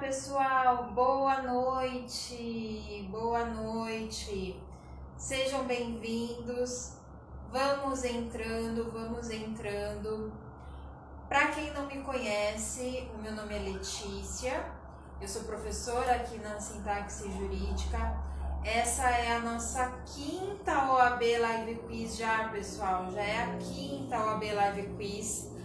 pessoal, boa noite, sejam bem-vindos, vamos entrando. Para quem não me conhece, o meu nome é Letícia, eu sou professora aqui na Sintaxe Jurídica. Essa é a nossa quinta OAB Live Quiz já, pessoal, já é a quinta OAB Live Quiz.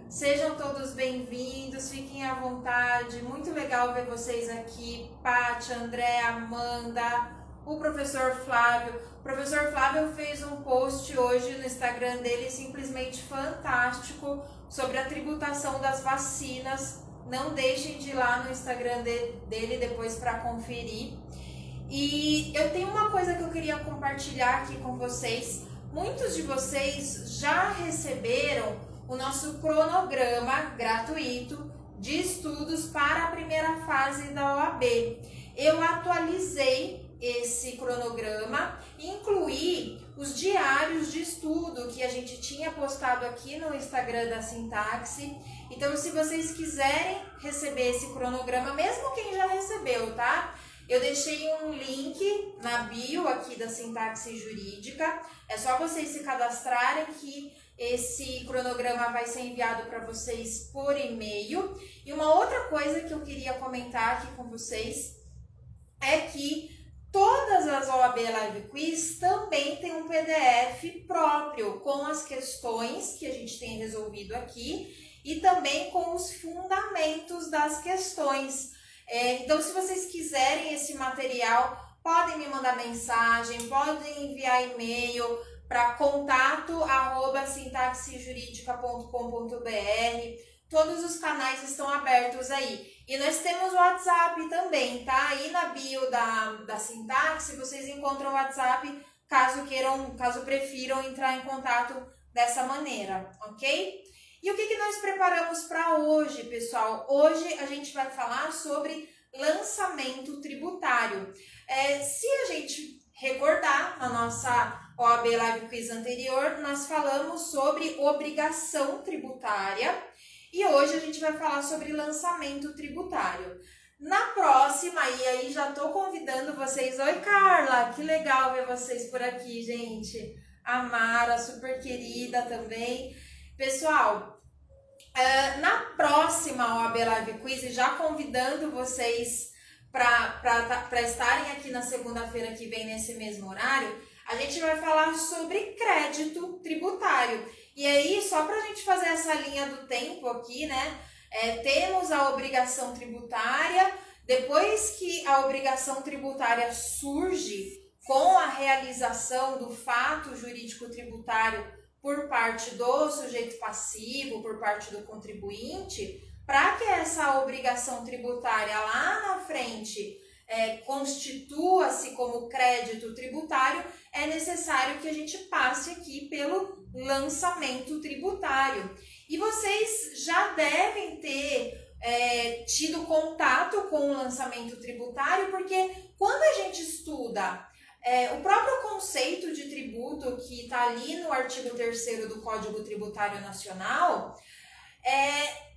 Sejam todos bem-vindos, fiquem à vontade, muito legal ver vocês aqui, Paty, André, Amanda, o professor Flávio. O professor Flávio fez um post hoje no Instagram dele simplesmente fantástico sobre a tributação das vacinas. Não deixem de ir lá no Instagram dele depois para conferir. E eu tenho uma coisa que eu queria compartilhar aqui com vocês. Muitos de vocês já receberam o nosso cronograma gratuito de estudos para a primeira fase da OAB. Eu atualizei esse cronograma, incluí os diários de estudo que a gente tinha postado aqui no Instagram da Sintaxe. Então, se vocês quiserem receber esse cronograma, mesmo quem já recebeu, tá? Eu deixei um link na bio aqui da Sintaxe Jurídica. É só vocês se cadastrarem que esse cronograma vai ser enviado para vocês por e-mail. E uma outra coisa que eu queria comentar aqui com vocês é que todas as OAB Live Quiz também tem um PDF próprio com as questões que a gente tem resolvido aqui e também com os fundamentos das questões. Então, se vocês quiserem esse material, podem me mandar mensagem, podem enviar e-mail para contato@sintaxejurídica.com.br. Todos os canais estão abertos aí. E nós temos o WhatsApp também, tá? Aí na bio da Sintaxe vocês encontram o WhatsApp caso prefiram entrar em contato dessa maneira, ok? E o que nós preparamos para hoje, pessoal? Hoje a gente vai falar sobre lançamento tributário. Se a gente recordar, na nossa OAB Live Quiz anterior, nós falamos sobre obrigação tributária e hoje a gente vai falar sobre lançamento tributário. Na próxima, e aí já estou convidando vocês. Oi, Carla, que legal ver vocês por aqui, gente. A Mara, super querida também. Pessoal, na próxima OAB Live Quiz, já convidando vocês para estarem aqui na segunda-feira que vem nesse mesmo horário, a gente vai falar sobre crédito tributário. E aí, só para a gente fazer essa linha do tempo aqui, né? Temos a obrigação tributária. Depois que a obrigação tributária surge com a realização do fato jurídico tributário por parte do sujeito passivo, por parte do contribuinte, para que essa obrigação tributária lá na frente constitua-se como crédito tributário, é necessário que a gente passe aqui pelo lançamento tributário. E vocês já devem ter tido contato com o lançamento tributário, porque quando a gente estuda o próprio conceito de tributo que está ali no artigo 3º do Código Tributário Nacional,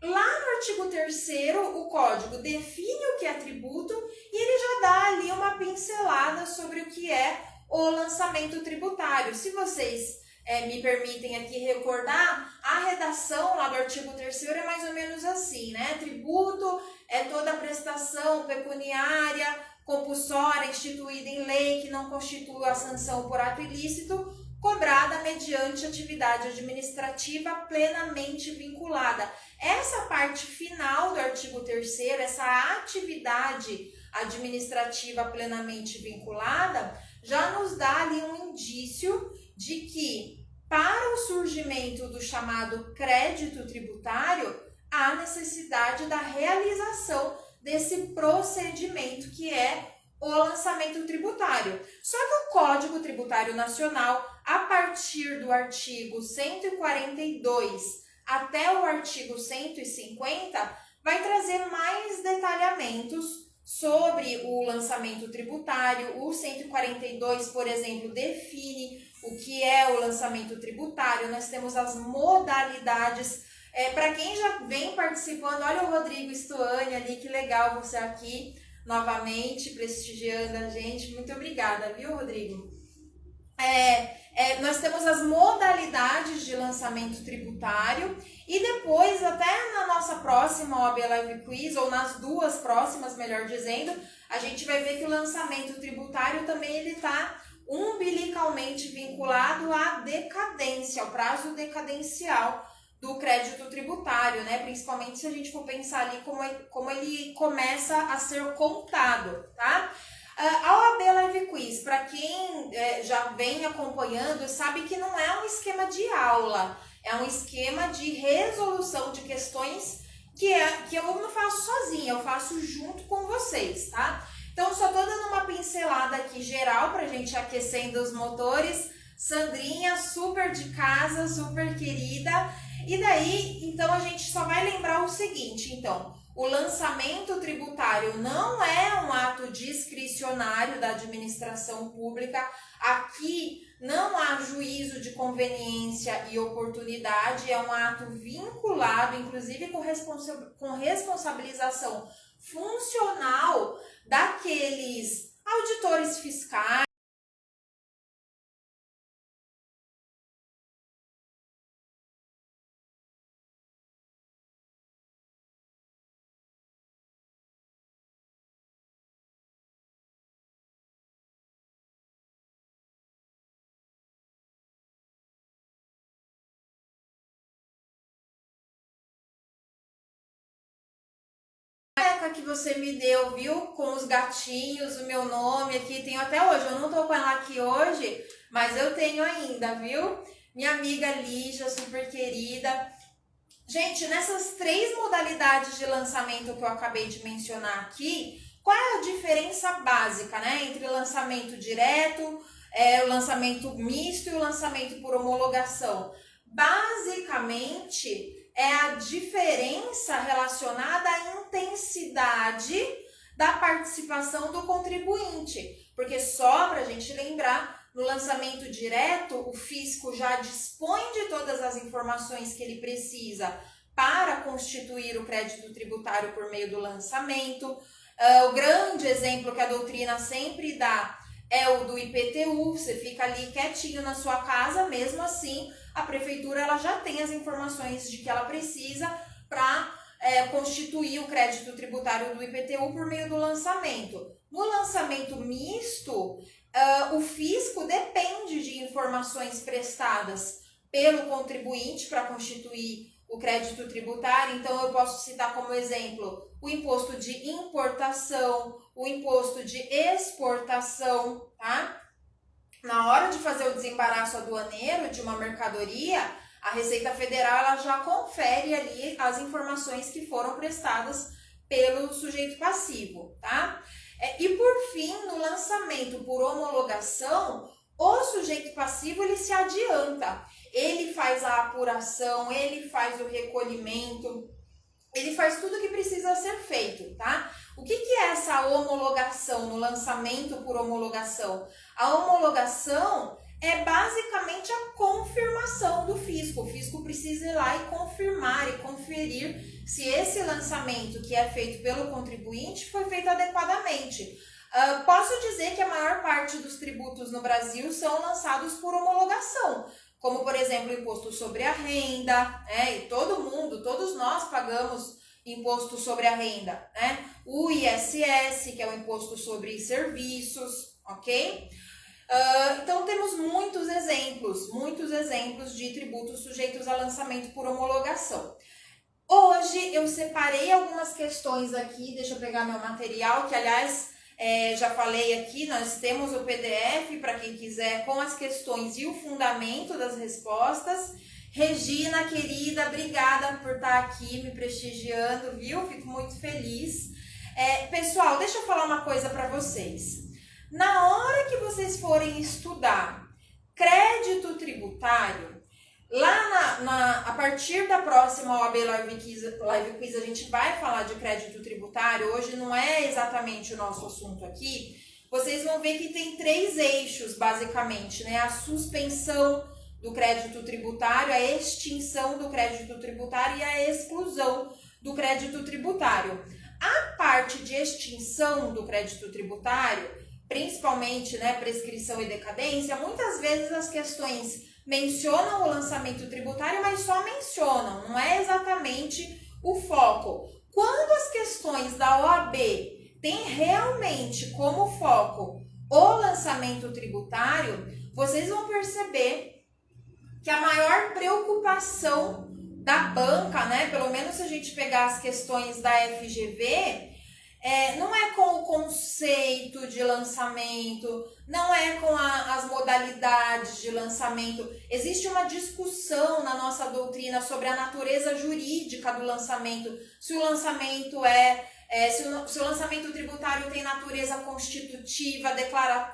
lá no artigo 3º o Código define o que é tributo e ele já dá ali uma pincelada sobre o que é o lançamento tributário. Se vocês me permitem aqui recordar, a redação lá do artigo 3º é mais ou menos assim, né? Tributo é toda prestação pecuniária compulsória instituída em lei que não constitua a sanção por ato ilícito, cobrada mediante atividade administrativa plenamente vinculada. Essa parte final do artigo 3º, essa atividade administrativa plenamente vinculada, já nos dá ali um indício de que, para o surgimento do chamado crédito tributário, há necessidade da realização desse procedimento que é o lançamento tributário. Só que o Código Tributário Nacional, a partir do artigo 142 até o artigo 150, vai trazer mais detalhamentos sobre o lançamento tributário. O 142, por exemplo, define o que é o lançamento tributário. Nós temos as modalidades Para quem já vem participando, olha o Rodrigo Stuani ali, que legal você aqui novamente prestigiando a gente. Muito obrigada, viu, Rodrigo? Nós temos as modalidades de lançamento tributário e depois, até na nossa próxima OAB Live Quiz, ou nas duas próximas, melhor dizendo, a gente vai ver que o lançamento tributário também ele está umbilicalmente vinculado à decadência, ao prazo decadencial do crédito tributário, né? Principalmente se a gente for pensar ali como ele começa a ser contado, tá? A OAB Live Quiz, para quem já vem acompanhando, sabe que não é um esquema de aula, é um esquema de resolução de questões que eu não faço sozinha, eu faço junto com vocês, tá? Então, só tô dando uma pincelada aqui geral pra gente aquecendo os motores. Sandrinha, super de casa, super querida. E daí, então, a gente só vai lembrar o seguinte, então, o lançamento tributário não é um ato discricionário da administração pública. Aqui não há juízo de conveniência e oportunidade, é um ato vinculado, inclusive com responsabilização funcional daqueles auditores fiscais. Que você me deu, viu? Com os gatinhos, o meu nome aqui, tenho até hoje. Eu não tô com ela aqui hoje, mas eu tenho ainda, viu? Minha amiga Lígia, super querida. Gente, nessas 3 modalidades de lançamento que eu acabei de mencionar aqui, qual é a diferença básica, né? Entre lançamento direto, o lançamento misto e o lançamento por homologação? Basicamente, é a diferença relacionada à intensidade da participação do contribuinte. Porque só para a gente lembrar, no lançamento direto, o fisco já dispõe de todas as informações que ele precisa para constituir o crédito tributário por meio do lançamento. O grande exemplo que a doutrina sempre dá é o do IPTU. Você fica ali quietinho na sua casa, mesmo assim, a prefeitura ela já tem as informações de que ela precisa para constituir o crédito tributário do IPTU por meio do lançamento. No lançamento misto, o fisco depende de informações prestadas pelo contribuinte para constituir o crédito tributário. Então, eu posso citar como exemplo o imposto de importação, o imposto de exportação, tá? Na hora de fazer o desembaraço aduaneiro de uma mercadoria, a Receita Federal ela já confere ali as informações que foram prestadas pelo sujeito passivo, tá? E por fim, no lançamento por homologação, o sujeito passivo ele se adianta, ele faz a apuração, ele faz o recolhimento, ele faz tudo o que precisa ser feito, tá? O que é essa homologação no lançamento por homologação? A homologação é basicamente a confirmação do fisco. O fisco precisa ir lá e confirmar e conferir se esse lançamento que é feito pelo contribuinte foi feito adequadamente. Posso dizer que a maior parte dos tributos no Brasil são lançados por homologação, como, por exemplo, o imposto sobre a renda, e todos nós pagamos imposto sobre a renda, né? O ISS, que é o imposto sobre serviços, ok? Então, temos muitos exemplos de tributos sujeitos a lançamento por homologação. Hoje, eu separei algumas questões aqui, deixa eu pegar meu material, que, aliás, já falei aqui, nós temos o PDF para quem quiser com as questões e o fundamento das respostas. Regina, querida, obrigada por estar aqui me prestigiando, viu? Fico muito feliz. Pessoal, deixa eu falar uma coisa para vocês. Na hora que vocês forem estudar crédito tributário, lá a partir da próxima OAB Live Quiz, a gente vai falar de crédito tributário. Hoje não é exatamente o nosso assunto aqui. Vocês vão ver que tem 3 eixos, basicamente, né? A suspensão do crédito tributário, a extinção do crédito tributário e a exclusão do crédito tributário. A parte de extinção do crédito tributário, principalmente, né, prescrição e decadência, muitas vezes as questões mencionam o lançamento tributário, mas só mencionam, não é exatamente o foco. Quando as questões da OAB têm realmente como foco o lançamento tributário, vocês vão perceber que a maior preocupação da banca, né, pelo menos se a gente pegar as questões da FGV, não é com o conceito de lançamento, não é com as modalidades de lançamento. Existe uma discussão na nossa doutrina sobre a natureza jurídica do lançamento, se o lançamento se o lançamento tributário tem natureza constitutiva, declaratória.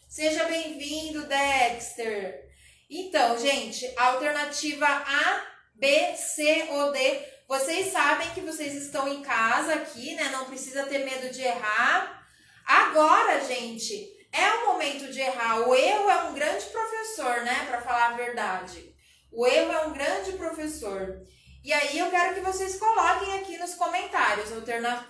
Seja bem-vindo, Dexter. Então, gente, a alternativa A, B, C ou D. Vocês sabem que vocês estão em casa aqui, né? Não precisa ter medo de errar. Agora, gente, é o momento de errar. O erro é um grande professor, né? Para falar a verdade. O erro é um grande professor. E aí eu quero que vocês coloquem aqui nos comentários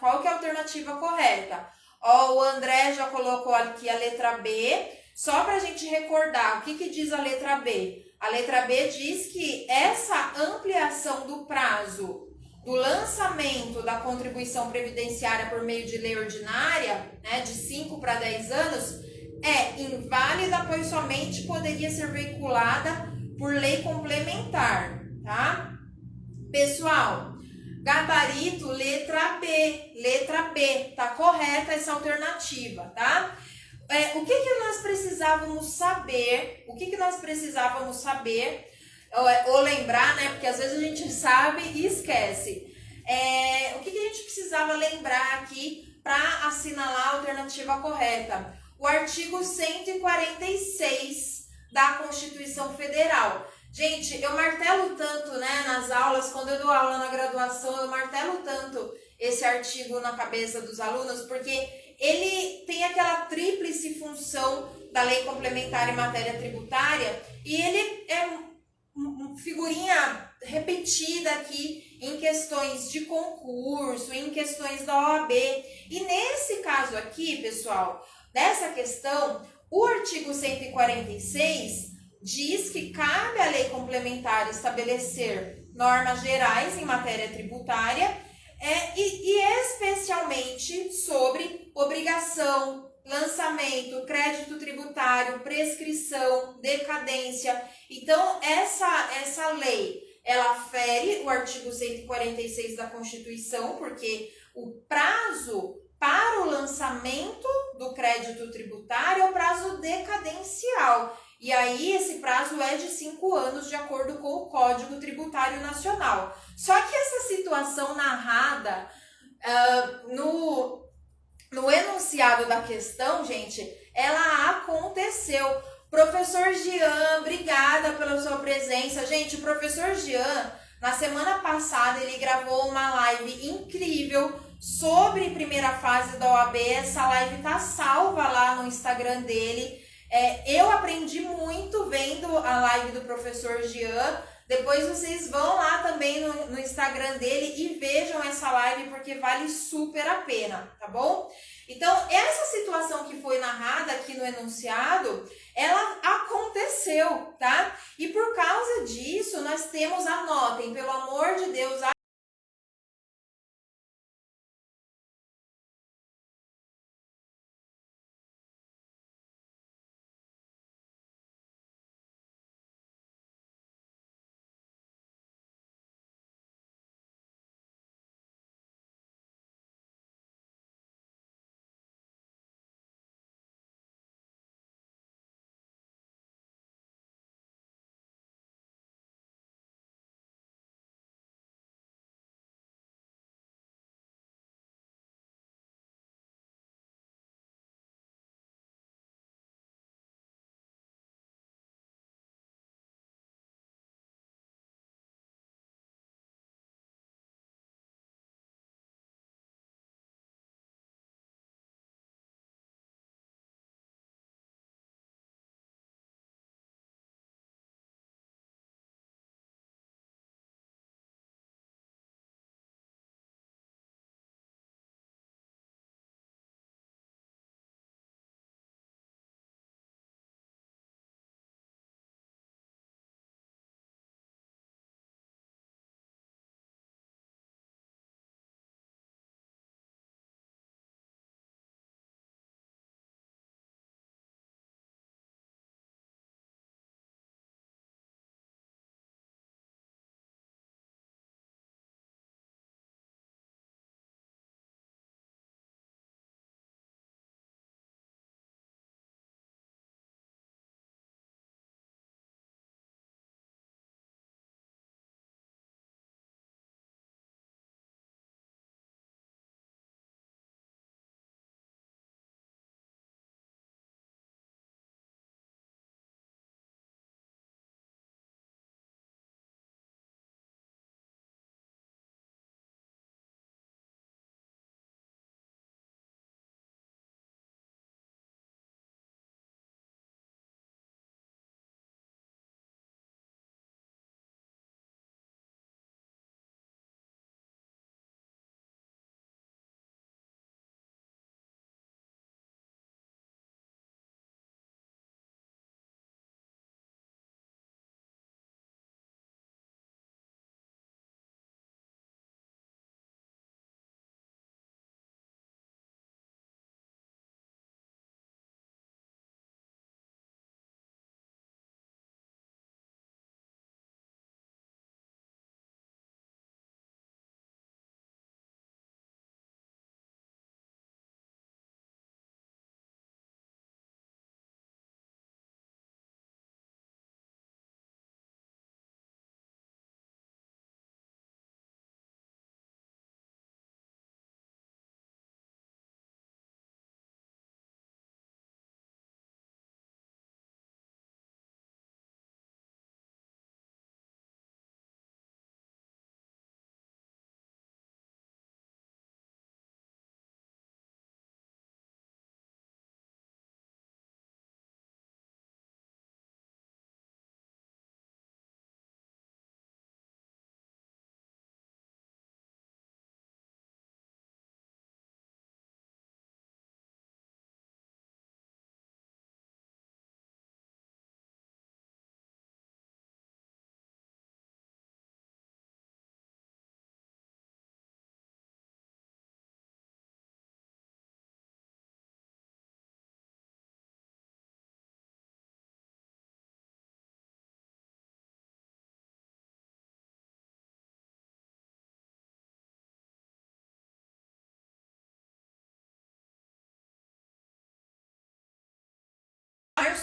qual que é a alternativa correta. Ó, o André já colocou aqui a letra B. Só para a gente recordar, o que diz a letra B? A letra B diz que essa ampliação do prazo do lançamento da contribuição previdenciária por meio de lei ordinária, né, de 5 para 10 anos, é inválida, pois somente poderia ser veiculada por lei complementar, tá? Pessoal, gabarito letra B, tá correta essa alternativa, tá? O que que nós precisávamos saber? O que que nós precisávamos saber ou lembrar, né? Porque às vezes a gente sabe e esquece. O que que a gente precisava lembrar aqui para assinalar a alternativa correta? O artigo 146 da Constituição Federal. Gente, eu martelo tanto, né, nas aulas, quando eu dou aula na graduação, eu martelo tanto esse artigo na cabeça dos alunos, porque ele tem aquela tríplice função da Lei Complementar em Matéria Tributária e ele é figurinha repetida aqui em questões de concurso, em questões da OAB. E nesse caso aqui, pessoal, dessa questão, o artigo 146 diz que cabe à lei complementar estabelecer normas gerais em matéria tributária e especialmente sobre obrigação, lançamento, crédito tributário, prescrição, decadência. Então, essa lei, ela fere o artigo 146 da Constituição, porque o prazo para o lançamento do crédito tributário é o prazo decadencial. E aí, esse prazo é de 5 anos, de acordo com o Código Tributário Nacional. Só que essa situação narrada no enunciado da questão, gente, ela aconteceu. Professor Jean, obrigada pela sua presença. Gente, o professor Jean, na semana passada, ele gravou uma live incrível sobre primeira fase da OAB. Essa live tá salva lá no Instagram dele. Eu aprendi muito vendo a live do professor Jean. Depois vocês vão lá também no Instagram dele e vejam essa live, porque vale super a pena, tá bom? Então, essa situação que foi narrada aqui no enunciado, ela aconteceu, tá? E por causa disso, nós temos, anotem, pelo amor de Deus,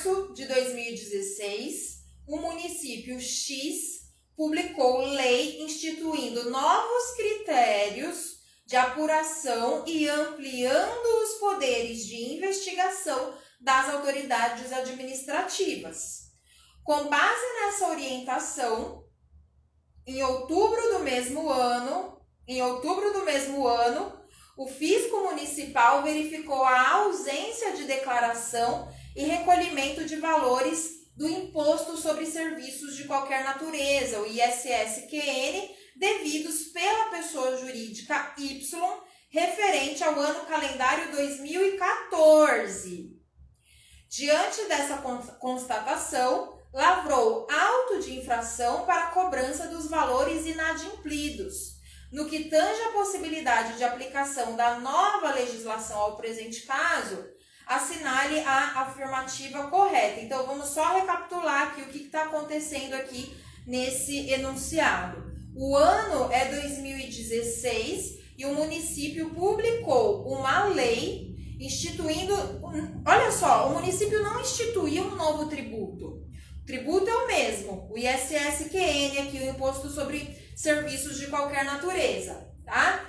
março de 2016, o município X publicou lei instituindo novos critérios de apuração e ampliando os poderes de investigação das autoridades administrativas. Com base nessa orientação, em outubro do mesmo ano, o fisco municipal verificou a ausência de declaração e recolhimento de valores do Imposto sobre Serviços de Qualquer Natureza, o ISS-QN, devidos pela pessoa jurídica Y, referente ao ano calendário 2014. Diante dessa constatação, lavrou auto de infração para a cobrança dos valores inadimplidos. No que tange a possibilidade de aplicação da nova legislação ao presente caso, assinale a afirmativa correta. Então, vamos só recapitular aqui o que está acontecendo aqui nesse enunciado. O ano é 2016 e o município publicou uma lei instituindo... Olha só, o município não instituiu um novo tributo. O tributo é o mesmo, o ISS-QN aqui, o Imposto sobre Serviços de Qualquer Natureza, tá?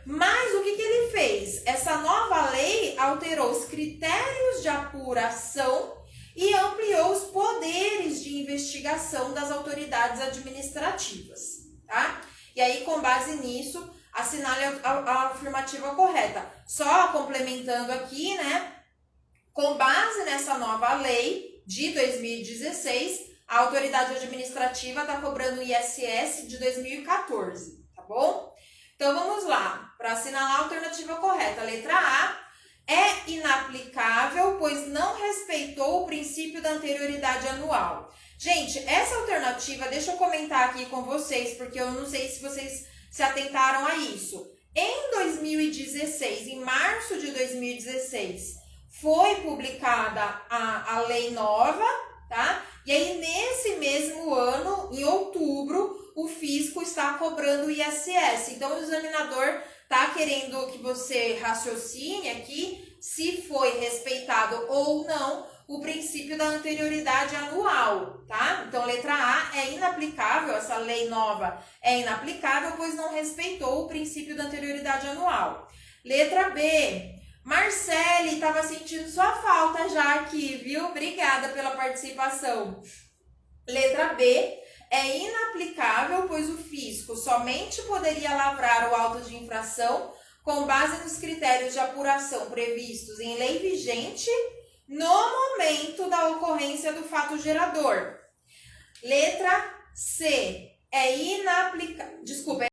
Mas o que ele fez? Essa nova lei alterou os critérios de apuração e ampliou os poderes de investigação das autoridades administrativas, tá? E aí, com base nisso, assinale a afirmativa correta. Só complementando aqui, né? Com base nessa nova lei de 2016, a autoridade administrativa está cobrando o ISS de 2014, tá bom? Então, vamos lá, para assinalar a alternativa correta. Letra A, é inaplicável, pois não respeitou o princípio da anterioridade anual. Gente, essa alternativa, deixa eu comentar aqui com vocês, porque eu não sei se vocês se atentaram a isso. Em 2016, em março de 2016, foi publicada a lei nova, tá? E aí, nesse mesmo ano, em outubro, o fisco está cobrando o ISS. Então, o examinador está querendo que você raciocine aqui se foi respeitado ou não o princípio da anterioridade anual, tá? Então, letra A é inaplicável, essa lei nova é inaplicável, pois não respeitou o princípio da anterioridade anual. Letra B, Marcele, estava sentindo sua falta já aqui, viu? Obrigada pela participação. Letra B, é inaplicável, pois o fisco somente poderia lavrar o auto de infração com base nos critérios de apuração previstos em lei vigente no momento da ocorrência do fato gerador. Letra C, é inaplicável. Desculpa,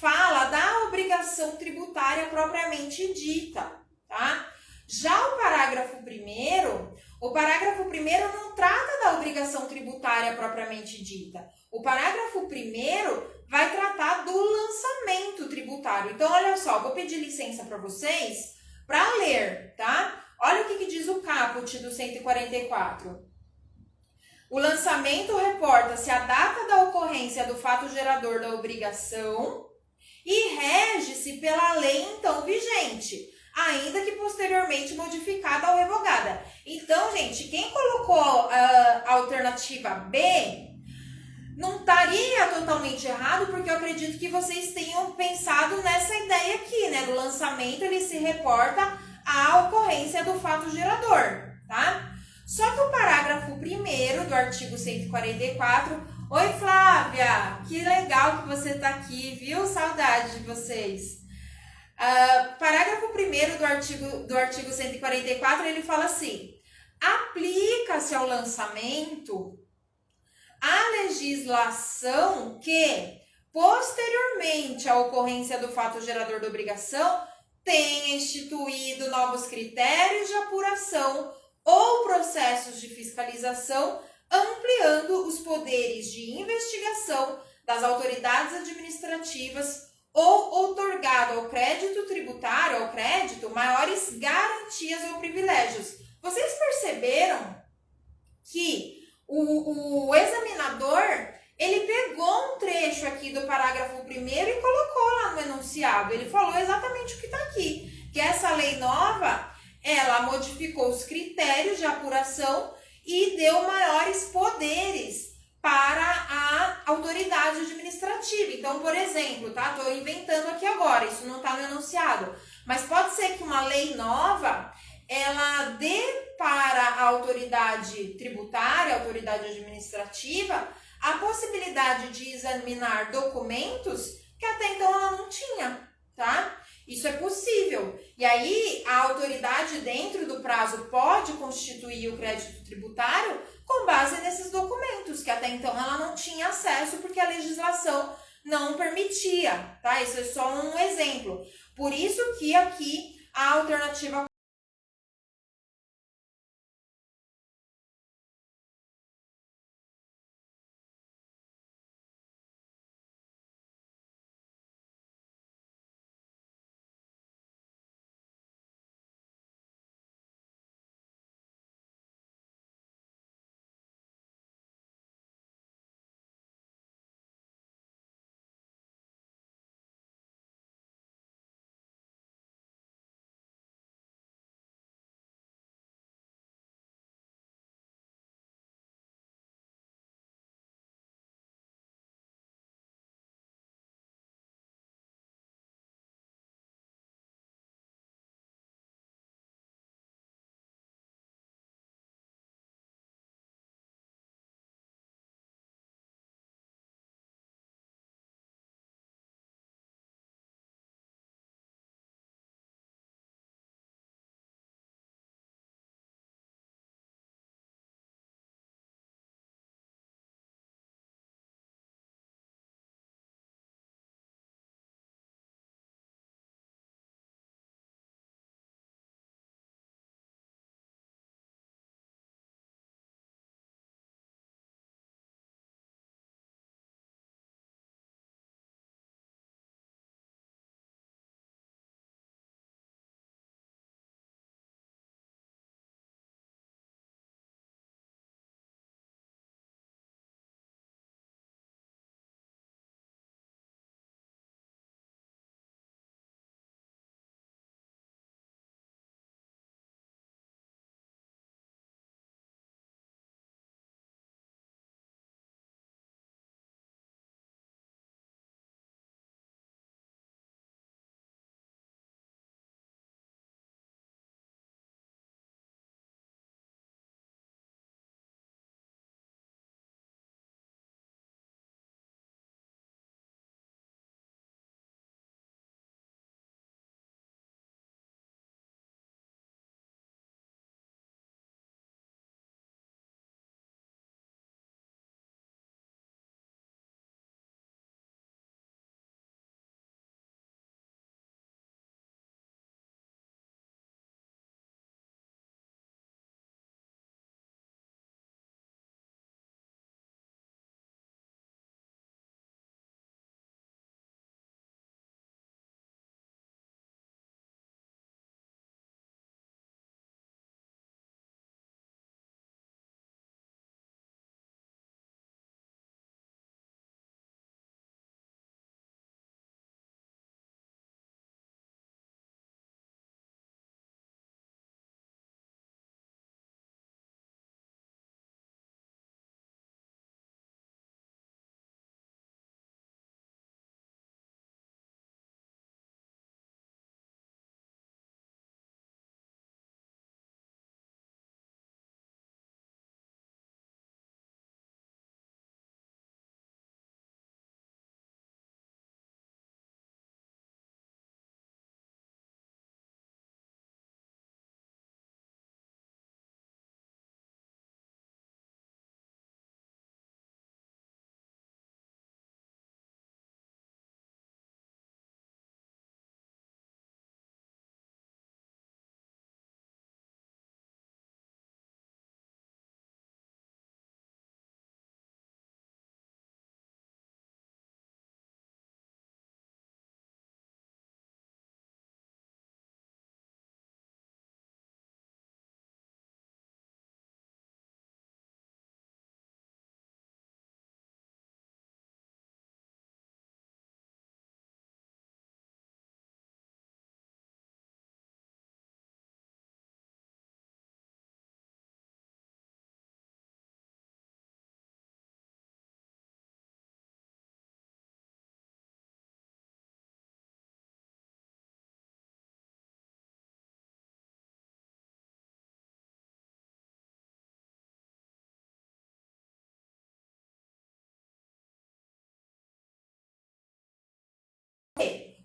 fala da obrigação tributária propriamente dita, tá? Já o parágrafo primeiro não trata da obrigação tributária propriamente dita. O parágrafo primeiro vai tratar do lançamento tributário. Então, olha só, vou pedir licença para vocês para ler, tá? Olha o que diz o caput do 144. O lançamento reporta-se a data da ocorrência do fato gerador da obrigação e rege-se pela lei então vigente, ainda que posteriormente modificada ou revogada. Então, gente, quem colocou a alternativa B não estaria totalmente errado, porque eu acredito que vocês tenham pensado nessa ideia aqui, né? Do lançamento, ele se reporta à ocorrência do fato gerador, tá? Só que o parágrafo 1º do artigo 144... Oi, Flávia! Que legal que você está aqui, viu? Saudade de vocês. Parágrafo 1º do artigo 144, ele fala assim: aplica-se ao lançamento a legislação que, posteriormente à ocorrência do fato gerador da obrigação, tenha instituído novos critérios de apuração ou processos de fiscalização, ampliando os poderes de investigação das autoridades administrativas ou outorgado ao crédito tributário, ao crédito, maiores garantias ou privilégios. Vocês perceberam que o examinador, ele pegou um trecho aqui do parágrafo 1º e colocou lá no enunciado. Ele falou exatamente o que está aqui, que essa lei nova, ela modificou os critérios de apuração e deu maiores poderes para a autoridade administrativa. Então, por exemplo, tá? Estou inventando aqui agora, isso não está no enunciado, mas pode ser que uma lei nova, ela dê para a autoridade tributária, a autoridade administrativa, a possibilidade de examinar documentos que até então ela não tinha, tá? Isso é possível. E aí, a autoridade, dentro do prazo, pode constituir o crédito tributário com base nesses documentos, que até então ela não tinha acesso porque a legislação não permitia, tá? Isso é só um exemplo. Por isso que aqui a alternativa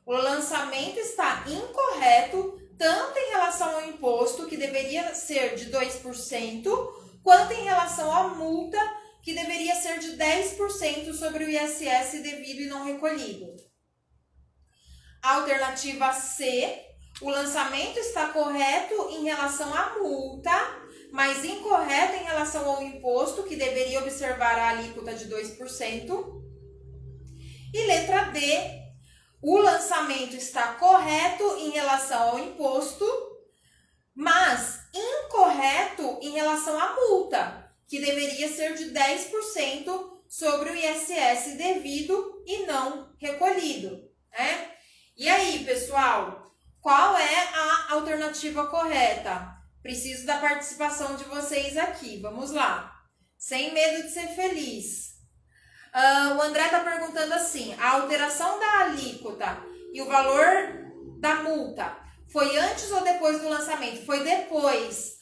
o lançamento está incorreto, tanto em relação ao imposto, que deveria ser de 2%, quanto em relação à multa, que deveria ser de 10% sobre o ISS devido e não recolhido. Alternativa C, o lançamento está correto em relação à multa, mas incorreto em relação ao imposto, que deveria observar a alíquota de 2%. E letra D, o lançamento está correto em relação ao imposto, mas incorreto em relação à multa, que deveria ser de 10% sobre o ISS devido e não recolhido, né? E aí, pessoal, qual é a alternativa correta? Preciso da participação de vocês aqui. Vamos lá. Sem medo de ser feliz. O André está perguntando assim: a alteração da alíquota e o valor da multa foi antes ou depois do lançamento? Foi depois.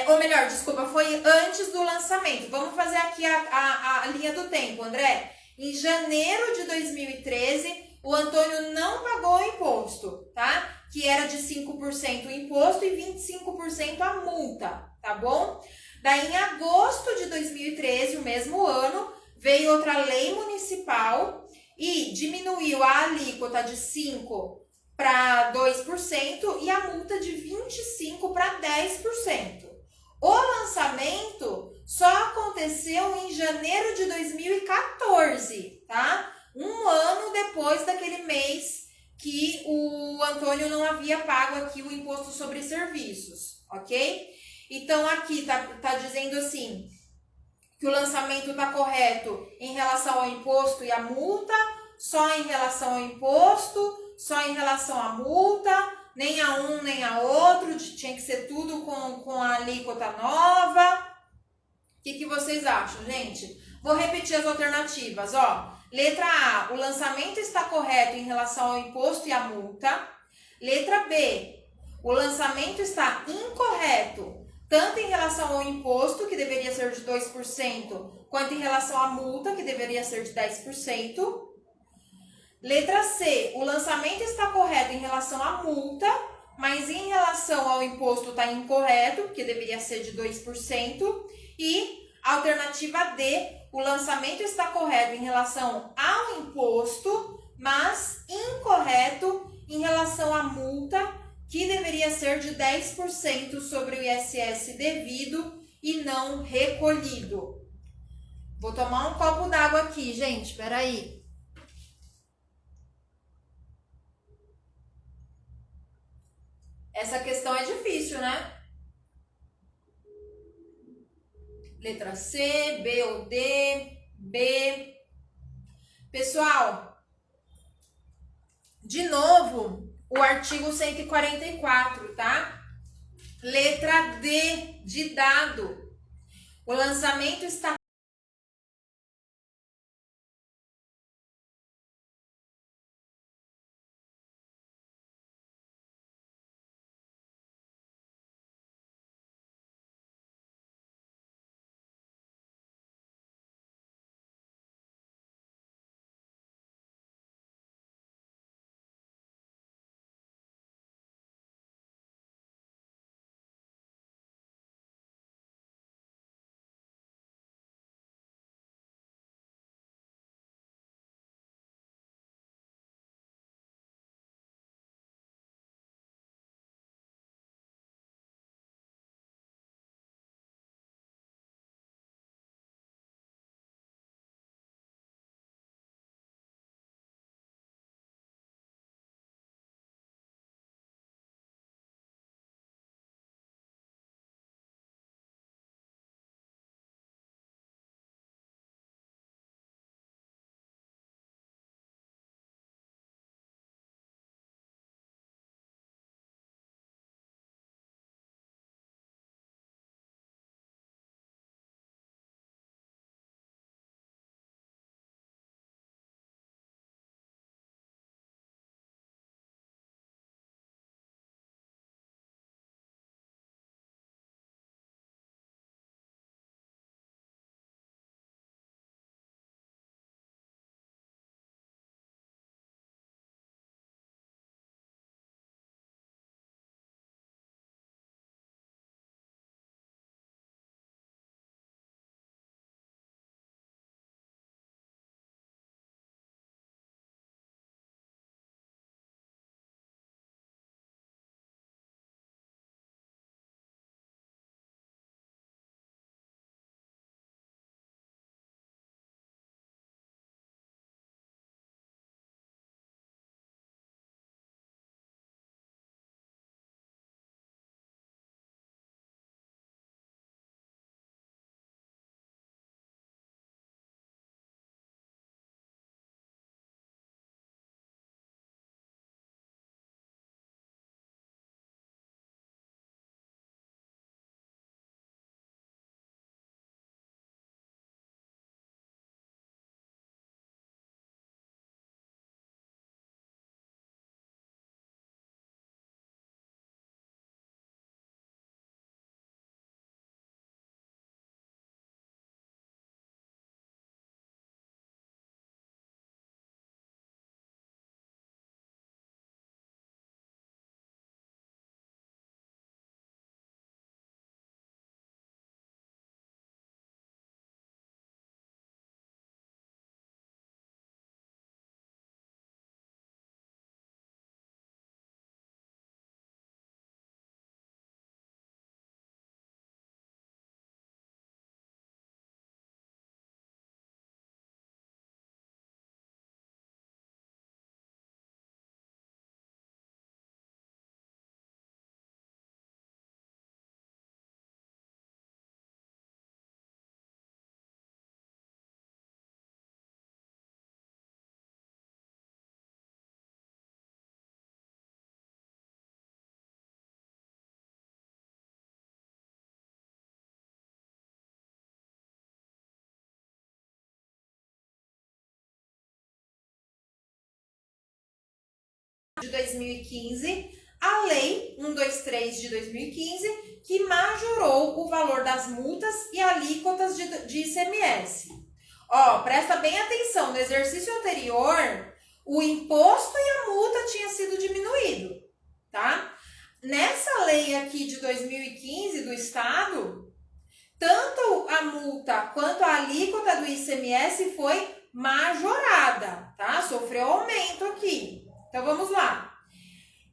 Ou melhor, desculpa, foi antes do lançamento. Vamos fazer aqui a linha do tempo, André. Em janeiro de 2013, o Antônio não pagou o imposto, tá? Que era de 5% o imposto e 25% a multa, tá bom? Daí, em agosto de 2013, o mesmo ano, veio outra lei municipal e diminuiu a alíquota de 5% para 2% e a multa de 25% para 10%. O lançamento só aconteceu em janeiro de 2014, tá? Um ano depois daquele mês que o Antônio não havia pago aqui o imposto sobre serviços, ok? Então, aqui tá dizendo assim, que o lançamento está correto em relação ao imposto e à multa, só em relação ao imposto, só em relação à multa, nem a um nem a outro, tinha que ser tudo com a alíquota nova. O que vocês acham, gente? Vou repetir as alternativas, ó. Letra A, o lançamento está correto em relação ao imposto e à multa. Letra B, o lançamento está incorreto tanto em relação ao imposto, que deveria ser de 2%, quanto em relação à multa, que deveria ser de 10%. Letra C, o lançamento está correto em relação à multa, mas em relação ao imposto está incorreto, que deveria ser de 2%. E alternativa D, o lançamento está correto em relação ao imposto, mas incorreto em relação à multa, que deveria ser de 10% sobre o ISS devido e não recolhido. Vou tomar um copo d'água aqui, gente, peraí. Essa questão é difícil, né? Letra C, B ou D, B. Pessoal, de novo, o artigo 144, tá? Letra D de dado. O lançamento está de 2015, a Lei 123 de 2015, que majorou o valor das multas e alíquotas de ICMS. Ó, presta bem atenção, no exercício anterior, o imposto e a multa tinha sido diminuído, tá? Nessa lei aqui de 2015 do Estado, tanto a multa quanto a alíquota do ICMS foi majorada, tá? Sofreu aumento aqui. Então, vamos lá.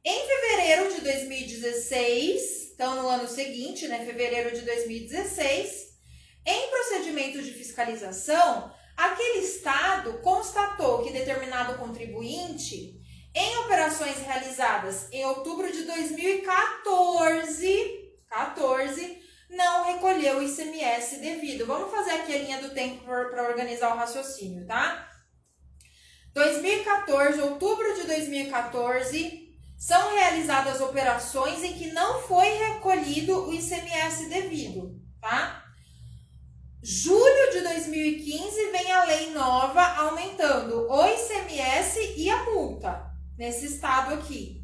Em fevereiro de 2016, então no ano seguinte, né, fevereiro de 2016, em procedimento de fiscalização, aquele Estado constatou que determinado contribuinte, em operações realizadas em outubro de 2014, não recolheu o ICMS devido. Vamos fazer aqui a linha do tempo para organizar o raciocínio, tá? 2014, outubro de 2014, são realizadas operações em que não foi recolhido o ICMS devido, tá? Julho de 2015 vem a lei nova aumentando o ICMS e a multa, nesse estado aqui.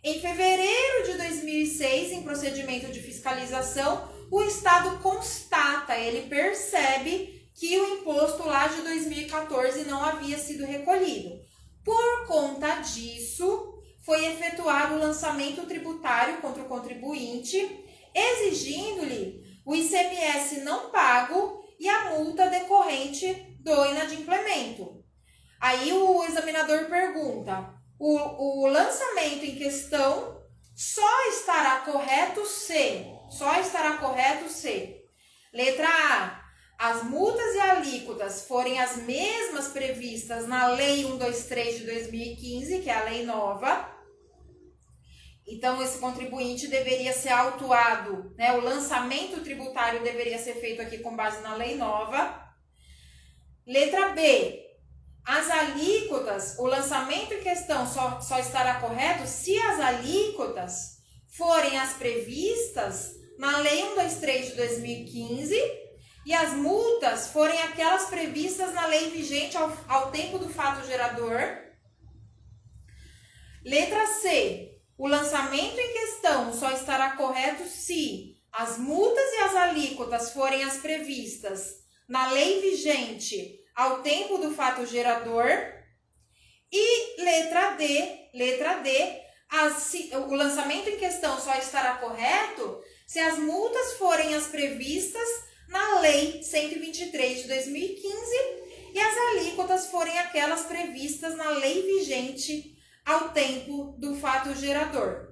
Em fevereiro de 2006, em procedimento de fiscalização, o Estado constata, ele percebe que o imposto lá de 2014 não havia sido recolhido. Por conta disso, foi efetuado o lançamento tributário contra o contribuinte, exigindo-lhe o ICMS não pago e a multa decorrente do inadimplemento. Aí o examinador pergunta, o lançamento em questão só estará correto se, letra A, as multas e alíquotas forem as mesmas previstas na Lei 123 de 2015, que é a lei nova. Então, esse contribuinte deveria ser autuado, né? O lançamento tributário deveria ser feito aqui com base na lei nova. Letra B, as alíquotas, o lançamento em questão só estará correto se as alíquotas forem as previstas na Lei 123 de 2015 e as multas forem aquelas previstas na lei vigente ao tempo do fato gerador. Letra C, o lançamento em questão só estará correto se as multas e as alíquotas forem as previstas na lei vigente ao tempo do fato gerador. E letra D, o lançamento em questão só estará correto se as multas forem as previstas na Lei 123 de 2015 e as alíquotas forem aquelas previstas na lei vigente ao tempo do fato gerador.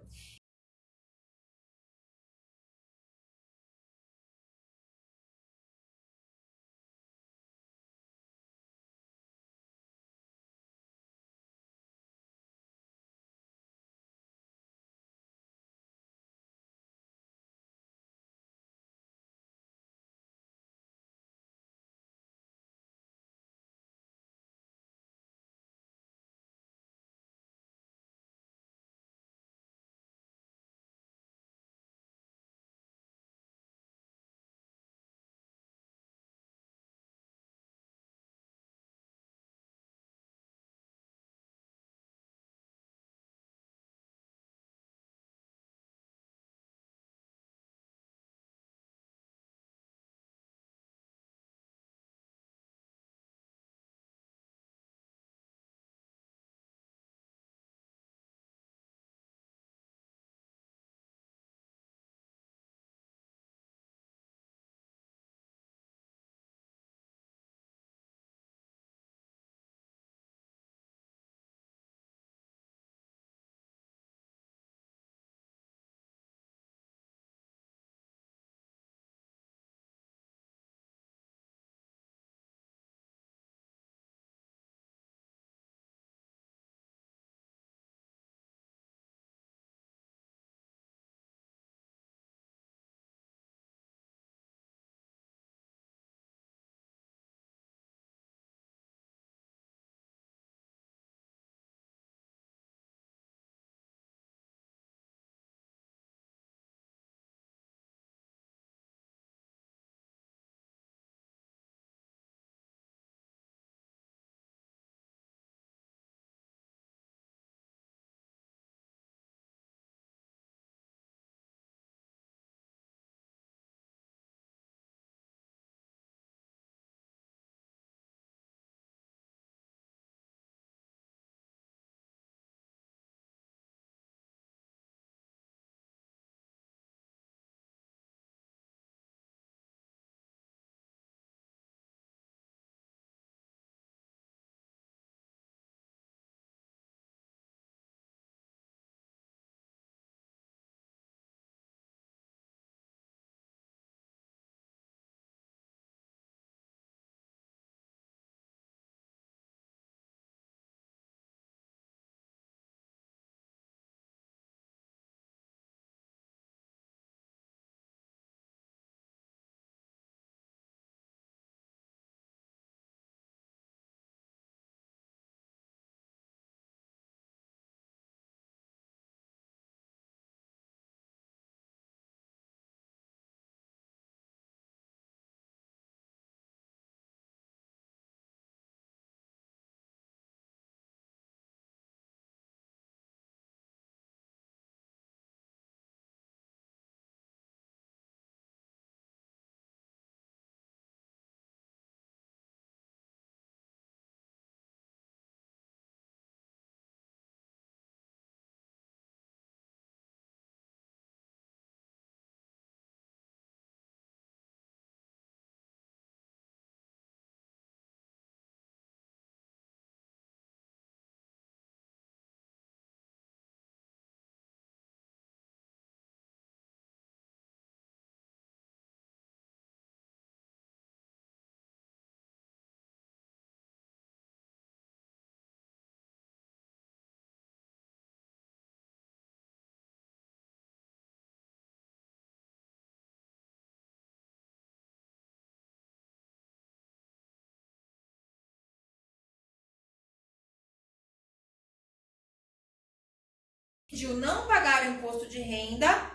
decidiu não pagar o imposto de renda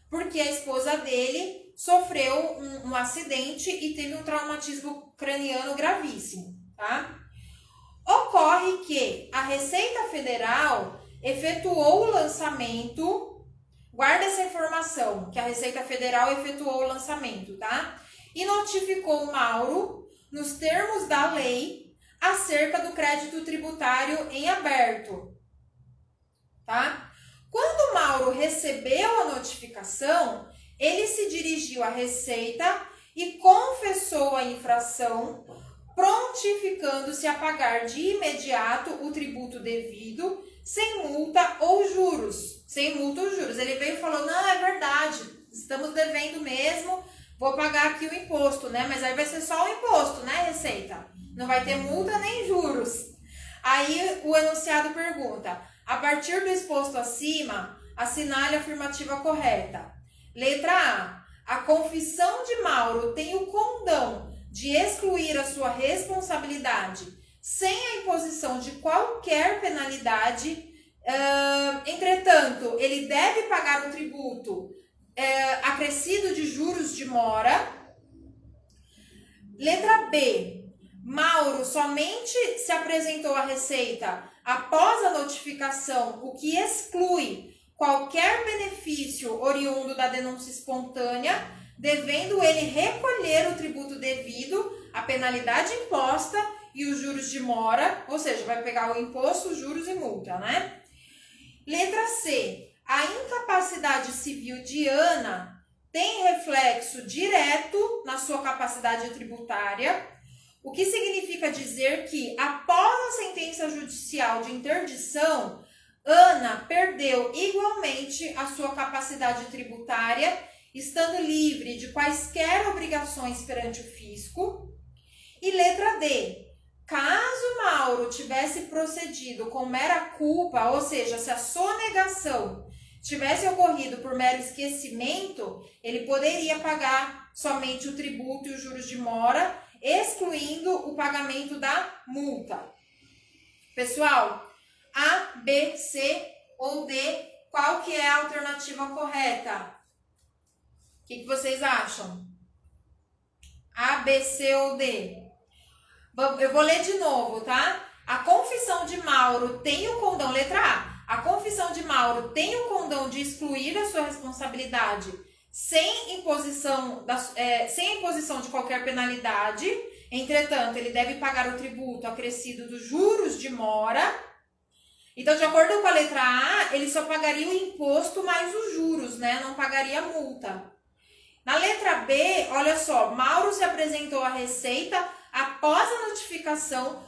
porque a esposa dele sofreu um acidente e teve um traumatismo craniano gravíssimo, tá? Ocorre que a Receita Federal efetuou o lançamento, guarda essa informação, que a Receita Federal efetuou o lançamento, tá? E notificou o Mauro, nos termos da lei, acerca do crédito tributário em aberto, tá? Quando o Mauro recebeu a notificação, ele se dirigiu à Receita e confessou a infração, prontificando-se a pagar de imediato o tributo devido, sem multa ou juros. Sem multa ou juros. Ele veio e falou, não, é verdade, estamos devendo mesmo, vou pagar aqui o imposto, né? Mas aí vai ser só o imposto, né, Receita? Não vai ter multa nem juros. Aí o enunciado pergunta, a partir do exposto acima, assinale a afirmativa correta. Letra A confissão de Mauro tem o condão de excluir a sua responsabilidade sem a imposição de qualquer penalidade. Entretanto, ele deve pagar o tributo acrescido de juros de mora. Letra B. Mauro somente se apresentou à Receita após a notificação, o que exclui qualquer benefício oriundo da denúncia espontânea, devendo ele recolher o tributo devido, a penalidade imposta e os juros de mora, ou seja, vai pegar o imposto, juros e multa, né? Letra C. A incapacidade civil de Ana tem reflexo direto na sua capacidade tributária, o que significa dizer que, após a sentença judicial de interdição, Ana perdeu igualmente a sua capacidade tributária, estando livre de quaisquer obrigações perante o fisco. E letra D. Caso Mauro tivesse procedido com mera culpa, ou seja, se a sonegação tivesse ocorrido por mero esquecimento, ele poderia pagar somente o tributo e os juros de mora, excluindo o pagamento da multa. Pessoal, A, B, C ou D, qual que é a alternativa correta? O que vocês acham? A, B, C ou D? Eu vou ler de novo, tá? A confissão de Mauro tem o condão, letra A. A confissão de Mauro tem o condão de excluir a sua responsabilidade sem imposição de qualquer penalidade. Entretanto, ele deve pagar o tributo acrescido dos juros de mora. Então, de acordo com a letra A, ele só pagaria o imposto mais os juros, né? Não pagaria a multa. Na letra B, olha só, Mauro se apresentou à Receita após a notificação,